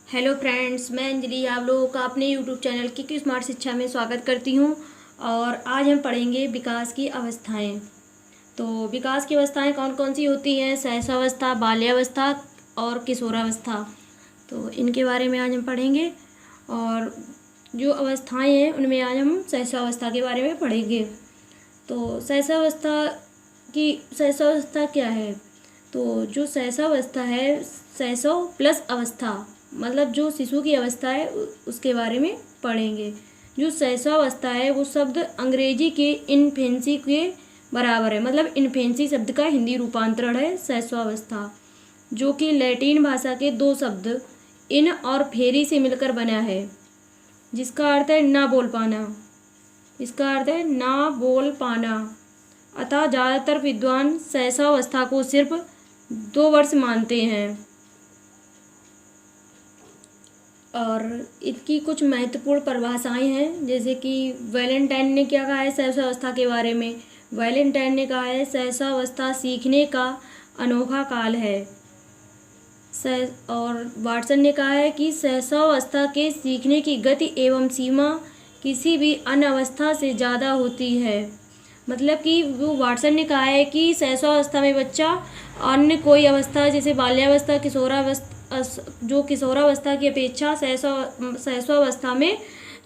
Hello friends, मैं अंजलि आप लोगों का अपने यूट्यूब चैनल की स्मार्ट शिक्षा में स्वागत करती हूं। और आज हम पढ़ेंगे विकास की अवस्थाएं। तो विकास की अवस्थाएं कौन कौन सी होती हैं? शैशवावस्था, बाल्यावस्था और किशोरावस्था। तो इनके बारे में आज हम पढ़ेंगे। और जो अवस्थाएं हैं उनमें आज हम शैशवावस्था के बारे में पढ़ेंगे। तो शैशवावस्था क्या है? तो जो शैशवावस्था है, शैशव प्लस अवस्था, मतलब जो शिशु की अवस्था है उसके बारे में पढ़ेंगे। जो शैशवावस्था है वो शब्द अंग्रेजी के इन्फेंसी के बराबर है, मतलब इन्फेंसी शब्द का हिंदी रूपांतरण है शैशवावस्था, जो कि लैटिन भाषा के दो शब्द इन और फेरी से मिलकर बना है, जिसका अर्थ है ना बोल पाना। इसका अर्थ है ना बोल पाना। अतः ज़्यादातर विद्वान शैशवावस्था को सिर्फ 2 वर्ष मानते हैं। और इसकी कुछ महत्वपूर्ण परिभाषाएं हैं, जैसे कि वैलेंटाइन ने क्या कहा है शैशवावस्था के बारे में। वैलेंटाइन ने कहा है शैशवावस्था सीखने का अनोखा काल है। और वाटसन ने कहा है कि शैशवावस्था के सीखने की गति एवं सीमा किसी भी अन्य अवस्था से ज़्यादा होती है। मतलब कि वो वाटसन ने कहा है कि शैशवावस्था में बच्चा अन्य कोई अवस्था जैसे बाल्यावस्था, किशोरावस्था की अपेक्षा शैशवावस्था में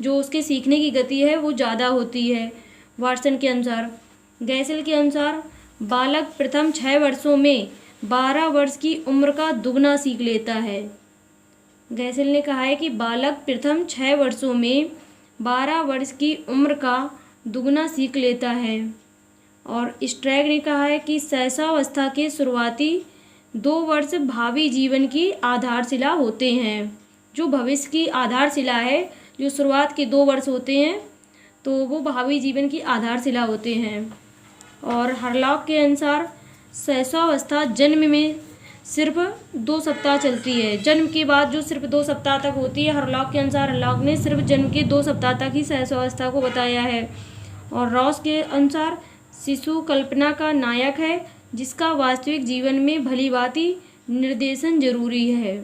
जो उसके सीखने की गति है वो ज़्यादा होती है। वाटसन के अनुसार। गैसल के अनुसार बालक प्रथम 6 वर्षों में 12 वर्ष की उम्र का दुगना सीख लेता है। गैसल ने कहा है कि बालक प्रथम 6 वर्षों में 12 वर्ष की उम्र का दुगना सीख लेता है। और स्ट्रैग ने कहा है कि शैशवावस्था के शुरुआती 2 वर्ष भावी जीवन की आधारशिला होते हैं। जो भविष्य की आधारशिला है, जो शुरुआत के 2 वर्ष होते हैं, तो वो भावी जीवन की आधारशिला होते हैं। और हरलॉक के अनुसार शैशवावस्था जन्म में सिर्फ 2 सप्ताह चलती है। जन्म के बाद जो सिर्फ 2 सप्ताह तक होती है। हरलॉक के अनुसार हरलॉक ने सिर्फ जन्म के 2 सप्ताह तक ही शैशवावस्था को बताया है। और रॉस के अनुसार शिशु कल्पना का नायक है, जिसका वास्तविक जीवन में भलीभांति निर्देशन जरूरी है।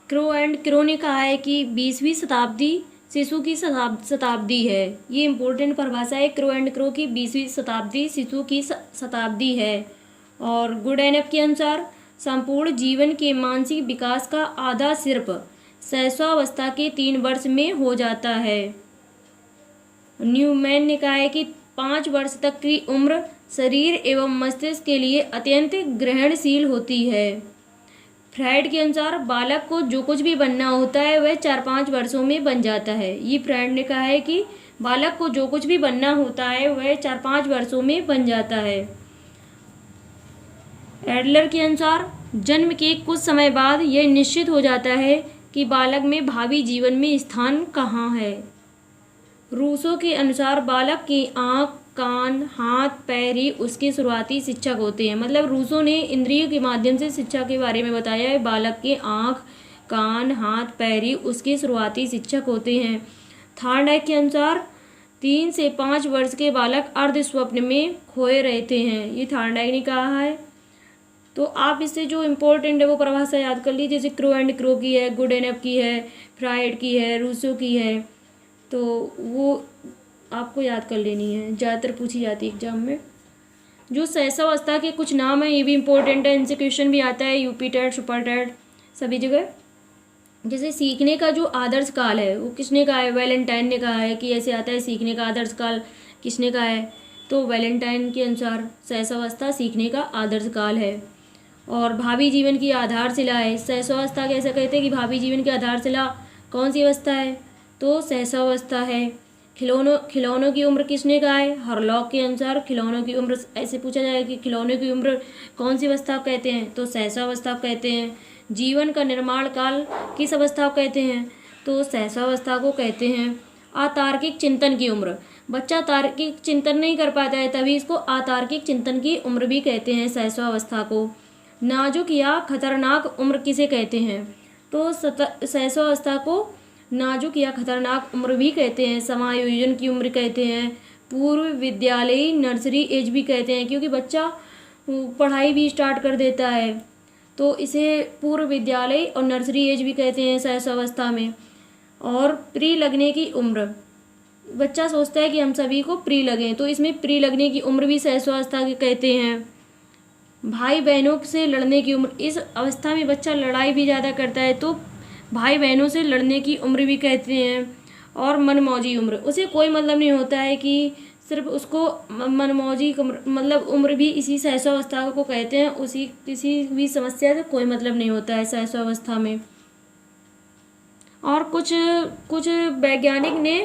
क्रो एंड क्रो ने कहा है कि 20वीं शताब्दी शिशु की शताब्दी है। ये इम्पोर्टेंट परिभाषा है। क्रो एंड क्रो की 20वीं शताब्दी शिशु की शताब्दी है। और गुड एंड अप के अनुसार संपूर्ण जीवन के मानसिक विकास का आधा सिर्फ शैशवावस्था के 3 वर्ष में हो जाता है। न्यूमैन ने कहा है कि 5 वर्ष तक की उम्र शरीर एवं मस्तिष्क के लिए अत्यंत ग्रहणशील होती है। फ्रायड के अनुसार बालक को जो कुछ भी बनना होता है वह 4-5 वर्षों में बन जाता है। ये फ्रायड ने कहा है कि बालक को जो कुछ भी बनना होता है वह 4-5 वर्षों में बन जाता है। एडलर के अनुसार जन्म के कुछ समय बाद यह निश्चित हो जाता है कि बालक में भावी जीवन में स्थान कहाँ है। रूसो के अनुसार बालक की आँख, कान, हाथ, पैर ही उसके शुरुआती शिक्षक होते हैं। मतलब रूसो ने इंद्रियों के माध्यम से शिक्षा के बारे में बताया है। बालक के आँख, कान, हाथ, पैर ही उसके शुरुआती शिक्षक होते हैं। थॉर्नडाइक के अनुसार 3 से 5 वर्ष के बालक अर्ध स्वप्न में खोए रहते हैं। ये थॉर्नडाइक ने कहा है। तो आप इससे जो इम्पोर्टेंट है वो परिभाषा याद कर लीजिए। जैसे क्रो एंड क्रो की है, गुड एंड अप की है, फ्रायड की है, रूसो की है, तो वो आपको याद कर लेनी है, ज़्यादातर पूछी जाती है एग्जाम में। जो शैशवावस्था के कुछ नाम हैं ये भी इम्पोर्टेंट है, इनसे क्वेश्चन भी आता है यूपी टेट, सुपर टेट, सभी जगह। जैसे सीखने का जो आदर्श काल है वो किसने कहा है? वैलेंटाइन ने कहा है कि ऐसे आता है सीखने का आदर्श काल किसने कहा है? तो वैलेंटाइन के अनुसार शैशवावस्था सीखने का आदर्श काल है। और भावी जीवन की आधारशिला है। शैशवावस्था कैसे कहते हैं कि भावी जीवन की आधारशिला कौन सी अवस्था है? तो शैशवावस्था है। खिलौनों की उम्र किसने कहा है? हरलॉक के अनुसार खिलौनों की उम्र, ऐसे पूछा जाए कि खिलौनों की उम्र कौन सी अवस्था कहते हैं? तो शैशवावस्था कहते हैं। जीवन का निर्माण काल किस अवस्था को कहते हैं? तो शैशवावस्था को कहते हैं। अतार्किक चिंतन की उम्र, बच्चा तार्किक चिंतन नहीं कर पाता है तभी इसको अतार्किक चिंतन की उम्र भी कहते हैं शैशवावस्था को। नाजुक या खतरनाक उम्र किसे कहते हैं? तो शैशवावस्था को नाजुक या खतरनाक उम्र भी कहते हैं। समायोजन की उम्र कहते हैं। पूर्व विद्यालयी नर्सरी एज भी कहते हैं, क्योंकि बच्चा पढ़ाई भी स्टार्ट कर देता है। तो इसे पूर्व विद्यालय और नर्सरी एज भी कहते हैं शैशवावस्था में। और प्री लगने की उम्र, बच्चा सोचता है कि हम सभी को प्री लगें, तो इसमें प्री लगने की उम्र भी शैशवावस्था के कहते हैं। भाई बहनों से लड़ने की उम्र, इस अवस्था में बच्चा लड़ाई भी ज़्यादा करता है, तो भाई बहनों से लड़ने की उम्र भी कहते हैं। और मनमौजी उम्र, उसे कोई मतलब नहीं होता है कि सिर्फ उसको मनमौजी मतलब उम्र भी इसी शैशवावस्था को कहते हैं। उसी किसी भी समस्या से कोई मतलब नहीं होता है शैशवावस्था में। और कुछ कुछ वैज्ञानिक ने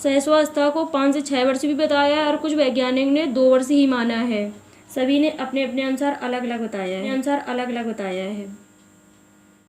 शैशवावस्था को 5 से 6 वर्ष भी बताया है और कुछ वैज्ञानिक ने 2 वर्ष ही माना है। सभी ने अपने अपने अनुसार अलग अलग बताया है।